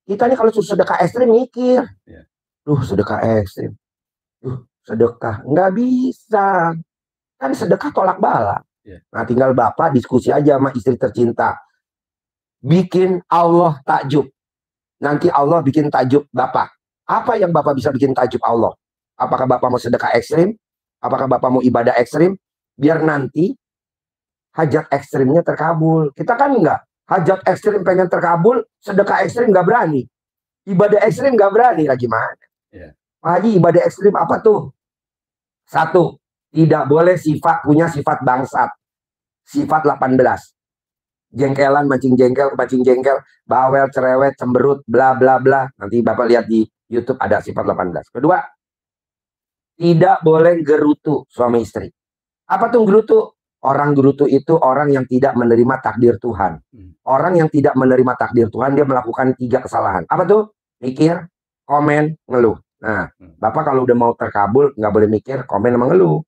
Kita nih kalau sedekah ekstrim mikir. Duh, sedekah ekstrim. Duh, sedekah. Nggak bisa. Kan sedekah tolak bala. Nah, tinggal Bapak diskusi aja sama istri tercinta. Bikin Allah takjub. Nanti Allah bikin takjub Bapak. Apa yang Bapak bisa bikin takjub Allah? Apakah Bapak mau sedekah ekstrim? Apakah Bapak mau ibadah ekstrim? Biar nanti hajat ekstrimnya terkabul. Kita kan enggak. Hajat ekstrim pengen terkabul, sedekah ekstrim nggak berani. Ibadah ekstrim nggak berani. Lagi mana? Pak Haji, ibadah ekstrim apa tuh? Satu, tidak boleh punya sifat bangsat. Sifat 18. Jengkelan, mancing jengkel, bawel, cerewet, cemberut, bla bla bla. Nanti Bapak lihat di YouTube ada sifat 18. Kedua, tidak boleh gerutu suami istri. Apa tuh gerutu? Orang gerutu itu orang yang tidak menerima takdir Tuhan. Orang yang tidak menerima takdir Tuhan, dia melakukan 3 kesalahan. Apa tuh? Mikir, komen, ngeluh. Nah, Bapak kalau udah mau terkabul, nggak boleh mikir, komen, sama ngeluh.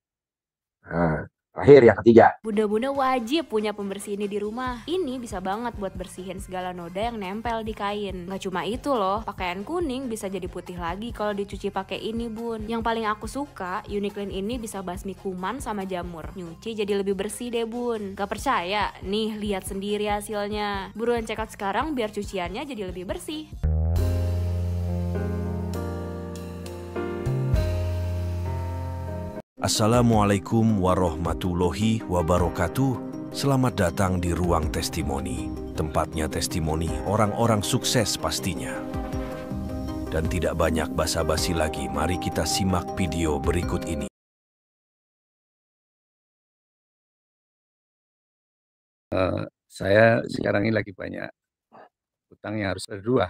Nah, terakhir yang ketiga. Bunda-bunda wajib punya pembersih ini di rumah. Ini bisa banget buat bersihin segala noda yang nempel di kain. Gak cuma itu loh, pakaian kuning bisa jadi putih lagi kalau dicuci pakai ini, Bun. Yang paling aku suka, Uniclean ini bisa basmi kuman sama jamur. Nyuci jadi lebih bersih deh, Bun. Gak percaya? Nih, lihat sendiri hasilnya. Buruan check out sekarang biar cuciannya jadi lebih bersih. Assalamualaikum warahmatullahi wabarakatuh. Selamat datang di Ruang Testimoni. Tempatnya testimoni orang-orang sukses pastinya. Dan tidak banyak basa-basi lagi, mari kita simak video berikut ini. Saya sekarang ini lagi banyak utang yang harus berdua.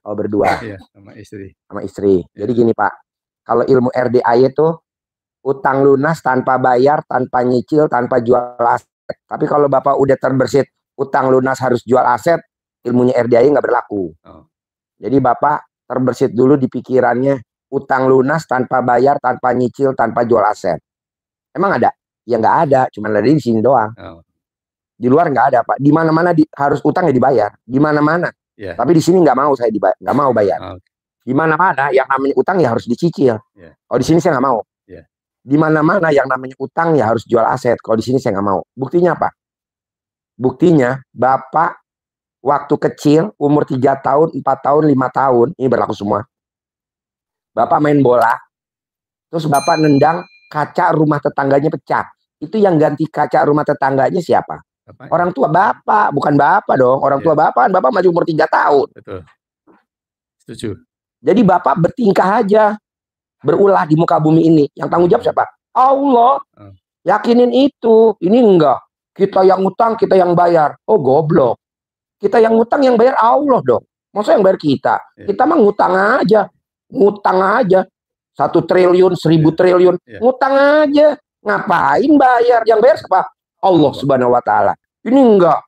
Oh, berdua? Iya, sama istri. Sama istri. Jadi gini Pak, kalau ilmu RDAY itu utang lunas tanpa bayar, tanpa nyicil, tanpa jual aset. Tapi kalau Bapak udah terbersit utang lunas harus jual aset, ilmunya RDAY nggak berlaku. Jadi Bapak terbersit dulu di pikirannya utang lunas tanpa bayar, tanpa nyicil, tanpa jual aset. Emang ada? Ya nggak ada, cuma ada di sini doang. Di luar nggak ada Pak. Di mana-mana harus utangnya dibayar. Di mana-mana. Tapi di sini nggak mau saya nggak mau bayar. Di mana-mana yang namanya utang ya harus dicicil. Oh, di sini saya nggak mau. Di mana-mana yang namanya utang ya harus jual aset. Kalau di sini saya nggak mau. Buktinya apa? Buktinya Bapak waktu kecil umur 3 tahun, 4 tahun, 5 tahun, ini berlaku semua. Bapak main bola, terus Bapak nendang kaca rumah tetangganya pecah. Itu yang ganti kaca rumah tetangganya siapa? Orang tua Bapak, bukan Bapak dong. Orang tua Bapak, Bapak masih umur 3 tahun. Betul. Setuju. Jadi Bapak bertingkah aja. Berulah di muka bumi ini. Yang tanggung jawab siapa? Allah. Yakinin itu. Ini enggak. Kita yang utang, kita yang bayar. Oh, goblok. Kita yang utang, yang bayar Allah dong. Maksudnya yang bayar kita. Kita mah ngutang aja. Ngutang aja. 1 triliun, 1000 triliun. Ngutang aja. Ngapain bayar? Yang bayar siapa? Allah Subhanahu wa Ta'ala. Ini enggak.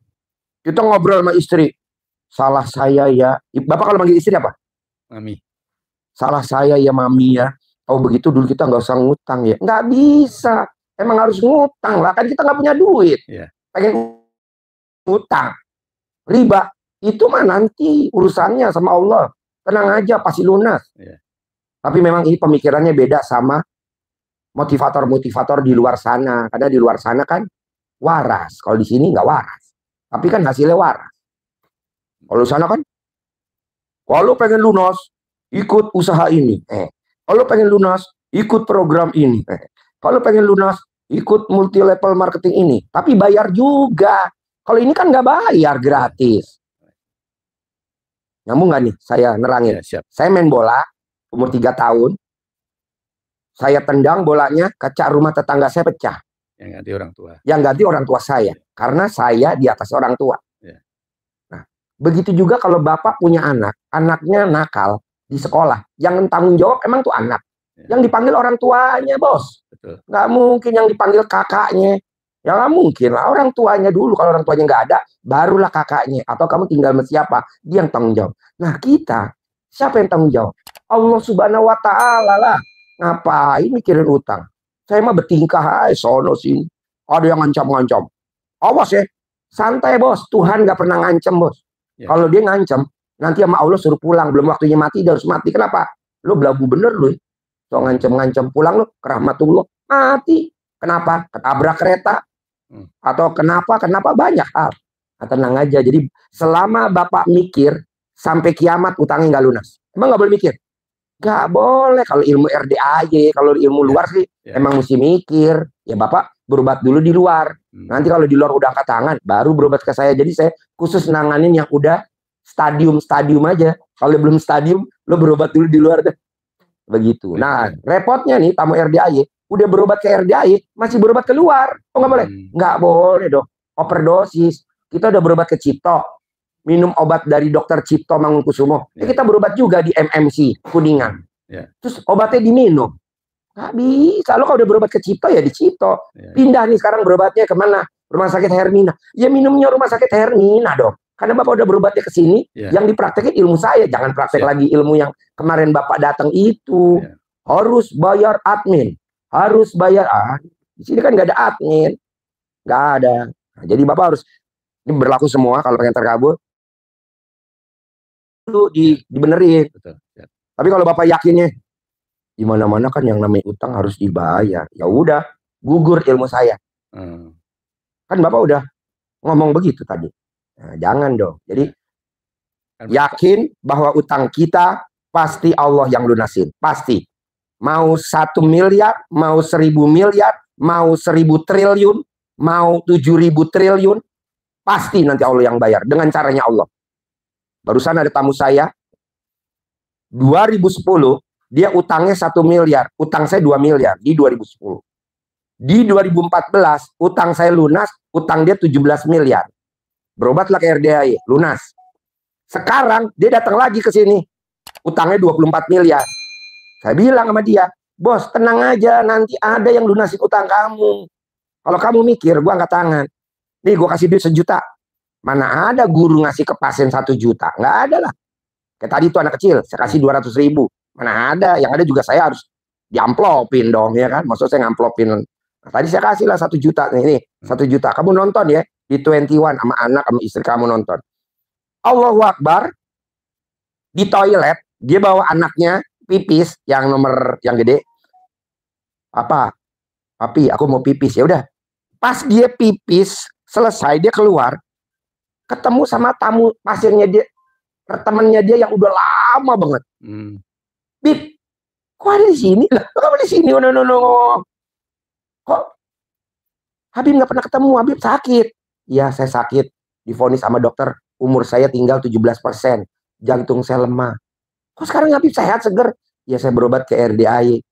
Kita ngobrol sama istri. Salah saya ya. Bapak kalau manggil istri apa? Mami. Salah saya ya Mami ya. Oh begitu dulu kita nggak usah ngutang ya. Nggak bisa. Emang harus ngutang lah. Kan kita nggak punya duit. Pengen ngutang. Riba. Itu mah nanti urusannya sama Allah. Tenang aja pasti lunas. Tapi memang ini pemikirannya beda sama motivator-motivator di luar sana. Karena di luar sana kan waras. Kalau di sini nggak waras. Tapi kan hasilnya waras. Kalau di sana kan. Kalau pengen lunas. Ikut usaha ini. Kalau pengen lunas, ikut program ini. Kalau pengen lunas, ikut multi level marketing ini. Tapi bayar juga. Kalau ini kan nggak bayar, gratis. Nyambung nggak nih? Saya nerangin. Saya main bola, umur 3 tahun. Saya tendang bolanya, kaca rumah tetangga saya pecah. Yang ganti orang tua. Yang ganti orang tua saya. Karena saya di atas orang tua. Nah, begitu juga kalau Bapak punya anak. Anaknya nakal. Di sekolah, yang tanggung jawab emang tuh anak. Yang dipanggil orang tuanya, bos. Nggak mungkin yang dipanggil kakaknya. Ya nggak mungkin lah, orang tuanya dulu. Kalau orang tuanya nggak ada, barulah kakaknya. Atau kamu tinggal sama siapa, dia yang tanggung jawab. Nah kita, siapa yang tanggung jawab? Allah Subhanahu wa Ta'ala lah. Ngapain mikirin utang? Saya mah bertingkah aja sono sini. Ada yang ngancam-ngancam. Awas ya, santai bos. Tuhan nggak pernah ngancam bos. Kalau dia ngancam, Nanti sama Allah suruh pulang, belum waktunya mati, dia harus mati. Kenapa? Lu belagu bener lu. So ngancem-ngancem pulang lu ke rahmatullah, mati. Kenapa? Ketabrak kereta. Atau kenapa banyak hal. Nah, tenang aja. Jadi selama Bapak mikir sampai kiamat utangnya nggak lunas. Emang nggak boleh mikir? Nggak boleh. Kalau ilmu RDAY, kalau ilmu luar sih emang mesti mikir. Ya Bapak berobat dulu di luar. Nanti kalau di luar udah angkat tangan, baru berobat ke saya. Jadi saya khusus nanganin yang udah stadium aja. Kalau belum stadium, lo berobat dulu di luar deh. Begitu. Nah, repotnya nih tamu RDAY, udah berobat ke RDAY, masih berobat keluar. Oh nggak boleh? Nggak boleh dong. Overdosis. Kita udah berobat ke Cipto, minum obat dari dokter Cipto Mangunkusumo. Kita berobat juga di MMC Kuningan. Terus obatnya diminum. Nggak bisa. Lo kalau udah berobat ke Cipto ya di Cipto. Pindah nih sekarang berobatnya kemana? Rumah sakit Hermina. Ya minumnya rumah sakit Hermina dong. Karena Bapak udah berobatnya ke sini, yang dipraktekin ilmu saya. Jangan praktek lagi ilmu yang kemarin Bapak datang itu. Harus bayar admin. Harus bayar. Di sini kan nggak ada admin. Nggak ada. Nah, jadi Bapak harus, ini berlaku semua kalau pengen terkabul. Itu dibenerin. Tapi kalau Bapak yakinnya, di mana-mana kan yang namanya utang harus dibayar. Ya udah, gugur ilmu saya. Kan Bapak udah ngomong begitu tadi. Nah, jangan dong. Jadi yakin bahwa utang kita pasti Allah yang lunasin. Pasti. Mau 1 miliar, mau 1000 miliar, mau 1000 triliun, mau 7000 triliun, pasti nanti Allah yang bayar dengan caranya Allah. Barusan ada tamu saya 2010 dia utangnya 1 miliar, utang saya 2 miliar di 2010. Di 2014 utang saya lunas, utang dia 17 miliar. Berobatlah ke RDAY, lunas. Sekarang dia datang lagi ke sini, utangnya 24 miliar. Saya bilang sama dia, bos tenang aja, nanti ada yang lunasin utang kamu. Kalau kamu mikir, gua angkat tangan. Nih gua kasih duit 1 juta. Mana ada guru ngasih ke pasien 1 juta? Nggak ada lah. Kayak tadi tuh anak kecil, saya kasih 200.000. Mana ada, yang ada juga saya harus diamplopin dong, ya kan? Maksud saya ngamplopin. Nah, tadi saya kasih lah 1 juta. Nih 1 juta. Kamu nonton ya. Di 21 sama anak sama istri kamu nonton. Allahu Akbar. Di toilet dia bawa anaknya pipis yang nomor yang gede. Apa? Papi, aku mau pipis. Ya udah. Pas dia pipis selesai dia keluar, ketemu sama tamu pasiennya dia, temannya dia yang udah lama banget. Bib, kok ada di sini lah? Kok di sini? No. Kok Habib nggak pernah ketemu? Habib sakit. Ya saya sakit, divonis sama dokter, umur saya tinggal 17%, jantung saya lemah. Kok sekarang Habib sehat, seger? Ya saya berobat ke RDAY.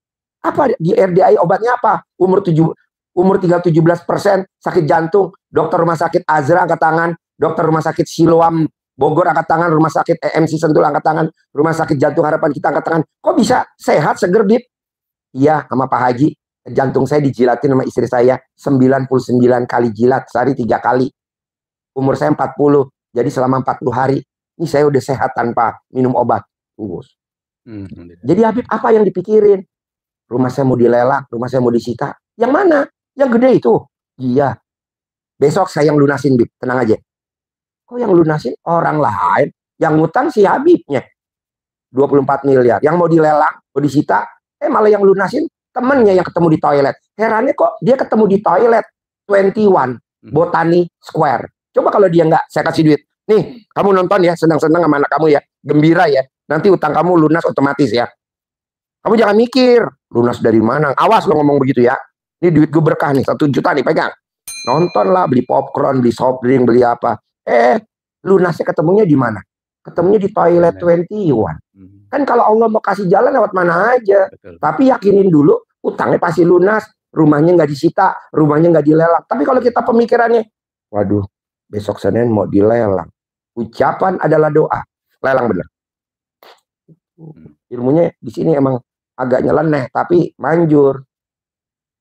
Apa di RDAY obatnya apa? Umur tinggal 17%, sakit jantung, dokter rumah sakit Azra angkat tangan, dokter rumah sakit Siloam Bogor angkat tangan, rumah sakit EMC Sentul angkat tangan, rumah sakit Jantung Harapan kita angkat tangan. Kok bisa sehat, seger, Bib? Iya, sama Pak Haji. Jantung saya dijilatin sama istri saya 99 kali jilat, sehari 3 kali. Umur saya 40, jadi selama 40 hari ini saya udah sehat tanpa minum obat. Jadi Habib apa yang dipikirin? Rumah saya mau dilelang, rumah saya mau disita. Yang mana? Yang gede itu. Iya. Besok saya yang lunasin, Bib, tenang aja. Kok yang lunasin orang lain? Yang ngutang si Habibnya 24 miliar. Yang mau dilelang, mau disita, malah yang lunasin temennya yang ketemu di toilet. Herannya kok dia ketemu di toilet 21 Botani Square. Coba kalau dia nggak, saya kasih duit. Nih, kamu nonton ya, senang-senang sama anak kamu ya, gembira ya. Nanti utang kamu lunas otomatis ya. Kamu jangan mikir, lunas dari mana? Awas lo ngomong begitu ya. Ini duit gue berkah nih, 1 juta nih, pegang. Nonton lah, beli popcorn, beli soft drink, beli apa. Lunasnya ketemunya di mana? Ketemunya di toilet 21. Kan kalau Allah mau kasih jalan lewat mana aja. Betul. Tapi yakinin dulu, utangnya pasti lunas, rumahnya nggak disita, rumahnya nggak dilelang. Tapi kalau kita pemikirannya, waduh, besok Senin mau dilelang. Ucapan adalah doa. Lelang bener. Ilmunya di sini emang agak nyeleneh, tapi manjur.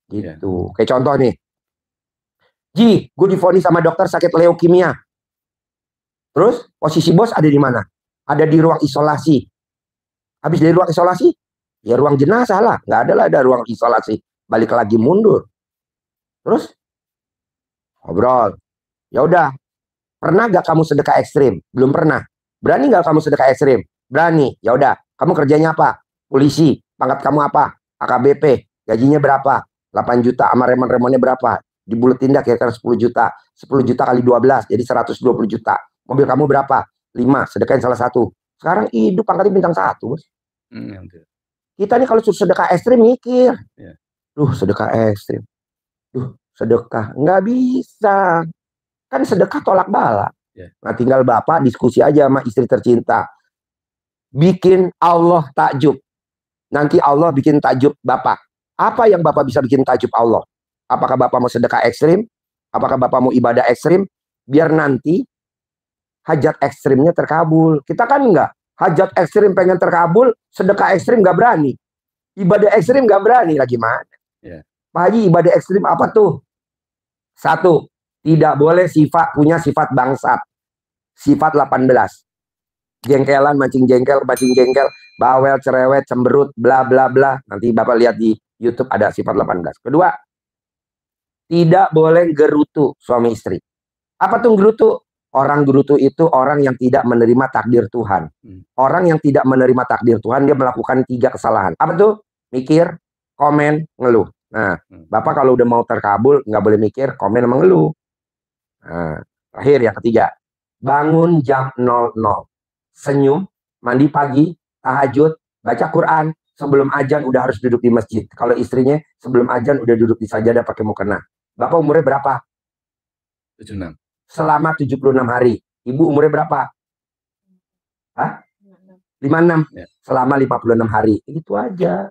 Gitu. Kayak contoh nih. Ji, gue divonis sama dokter sakit leukemia. Terus posisi bos ada di mana? Ada di ruang isolasi. Habis dari ruang isolasi, ya ruang jenazah lah. Nggak ada ruang isolasi. Balik lagi mundur. Terus ngobrol. Ya udah. Pernah gak kamu sedekah ekstrim? Belum pernah. Berani nggak kamu sedekah ekstrim? Berani. Ya udah, kamu kerjanya apa? Polisi. Pangkat kamu apa? AKBP. Gajinya berapa? 8 juta. Sama remon-remonnya berapa? Dibuletin dah kira-kira 10 juta. 10 juta kali 12 jadi 120 juta. Mobil kamu berapa? 5. Sedekahin salah satu. Sekarang hidup pangkatnya bintang 1, bos. Kita nih kalau suruh sedekah ekstrim mikir. Sedekah ekstrim. Sedekah. Nggak bisa. Kan sedekah tolak bala. Nah tinggal bapak diskusi aja sama istri tercinta. Bikin Allah takjub. Nanti Allah bikin takjub bapak. Apa yang bapak bisa bikin takjub Allah? Apakah bapak mau sedekah ekstrim? Apakah bapak mau ibadah ekstrim? Biar nanti hajat ekstrimnya terkabul. Kita kan enggak. Hajat ekstrim pengen terkabul, sedekah ekstrim nggak berani. Ibadah ekstrim nggak berani. Lagi mana? Pak Haji, ibadah ekstrim apa tuh? 1. Tidak boleh punya sifat bangsat. Sifat 18. Jengkelan, mancing jengkel, bawel, cerewet, cemberut, bla bla bla. Nanti bapak lihat di YouTube ada sifat 18. Kedua, tidak boleh gerutu suami istri. Apa tuh gerutu? Orang gerutu itu orang yang tidak menerima takdir Tuhan. Orang yang tidak menerima takdir Tuhan, dia melakukan 3 kesalahan. Apa tuh? Mikir, komen, ngeluh. Nah, bapak kalau udah mau terkabul, nggak boleh mikir, komen, sama ngeluh. Nah, terakhir yang ketiga, bangun jam 00. Senyum, mandi pagi, tahajud, baca Quran. Sebelum azan udah harus duduk di masjid. Kalau istrinya sebelum azan udah duduk di sajadah pakai mukena. Bapak umurnya berapa? 76. Selama 76 hari. Ibu umurnya berapa? 56. Selama 56 hari. Itu aja.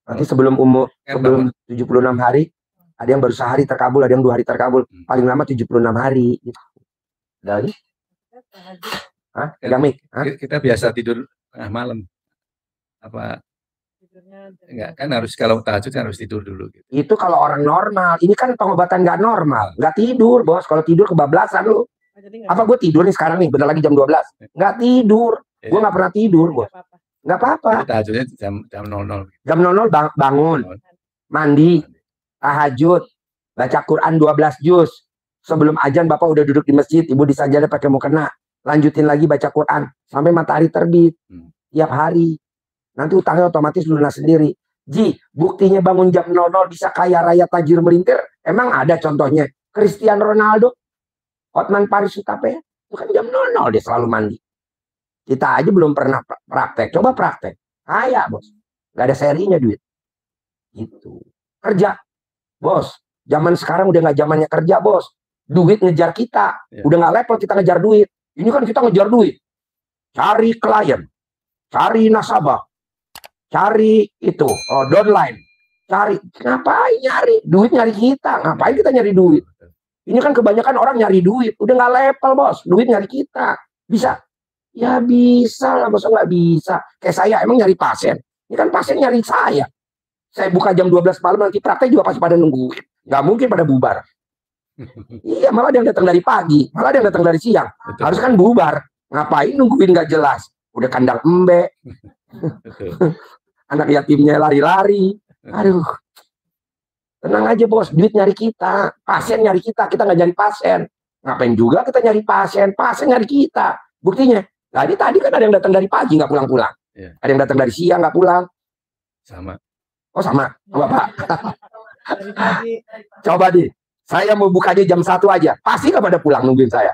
Nanti sebelum 76 hari, ada yang baru sehari terkabul, ada yang 2 hari terkabul. Paling lama 76 hari. Gitu. Dari? Kita biasa tidur malam. Apa? Enggak, kan harus kalau tahajud kan harus tidur dulu. Gitu. Itu kalau orang normal. Ini kan pengobatan nggak normal. Nggak tidur, bos. Kalau tidur kebablasan lu. Apa gue tidur nih sekarang nih? Bentar lagi jam 12. Nggak tidur. Gue nggak pernah tidur, bos. Nggak apa-apa. Tahajudnya jam 00. Jam 00 bangun. Mandi. Tahajud. Baca Quran 12 juz. Sebelum azan bapak udah duduk di masjid. Ibu di sajadah pakai mukena. Lanjutin lagi baca Quran. Sampai matahari terbit. Tiap hari. Nanti utangnya otomatis lunas sendiri. Ji, buktinya bangun jam 00 bisa kaya raya tajir melintir. Emang ada contohnya? Cristiano Ronaldo, Hotman Paris Utapaya, itu kan jam 00 dia selalu mandi. Kita aja belum pernah praktek. Coba praktek. Kaya, bos. Gak ada serinya duit. Itu. Kerja. Bos, zaman sekarang udah gak zamannya kerja, bos. Duit ngejar kita. Udah gak level kita ngejar duit. Ini kan kita ngejar duit. Cari klien. Cari nasabah. Cari itu, downline. Cari, ngapain nyari? Duit nyari kita, ngapain kita nyari duit? Ini kan kebanyakan orang nyari duit. Udah nggak level, bos. Duit nyari kita. Bisa? Ya bisa lah, masa nggak bisa. Kayak saya, emang nyari pasien. Ini kan pasien nyari saya. Saya buka jam 12 malam, nanti praktek juga pasti pada nungguin. Nggak mungkin pada bubar. Iya, malah ada yang datang dari pagi. Malah ada yang datang dari siang. Harus kan bubar. Ngapain nungguin nggak jelas? Udah kandang embe. Anak yatimnya lari-lari. Aduh. Tenang aja, bos. Duit nyari kita. Pasien nyari kita. Kita nggak nyari pasien. Ngapain juga kita nyari pasien. Pasien nyari kita. Buktinya. Tadi kan ada yang datang dari pagi nggak pulang-pulang. Ada yang datang dari siang nggak pulang. Sama. Oh sama. Bapak. Coba deh. Saya mau bukanya jam 1 aja. Pasti nggak pada pulang nungguin saya.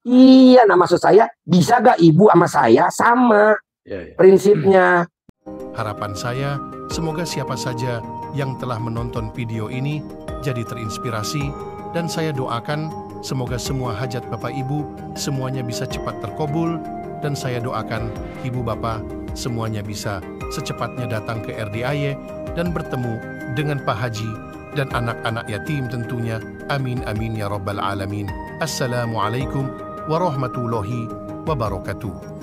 Iya, nah maksud saya. Bisa gak ibu sama saya sama prinsipnya. Harapan saya, semoga siapa saja yang telah menonton video ini jadi terinspirasi, dan saya doakan semoga semua hajat Bapak Ibu semuanya bisa cepat terkabul, dan saya doakan Ibu Bapak semuanya bisa secepatnya datang ke RDIY dan bertemu dengan Pak Haji dan anak-anak yatim tentunya. Amin amin ya rabbal alamin. Assalamualaikum warahmatullahi wabarakatuh.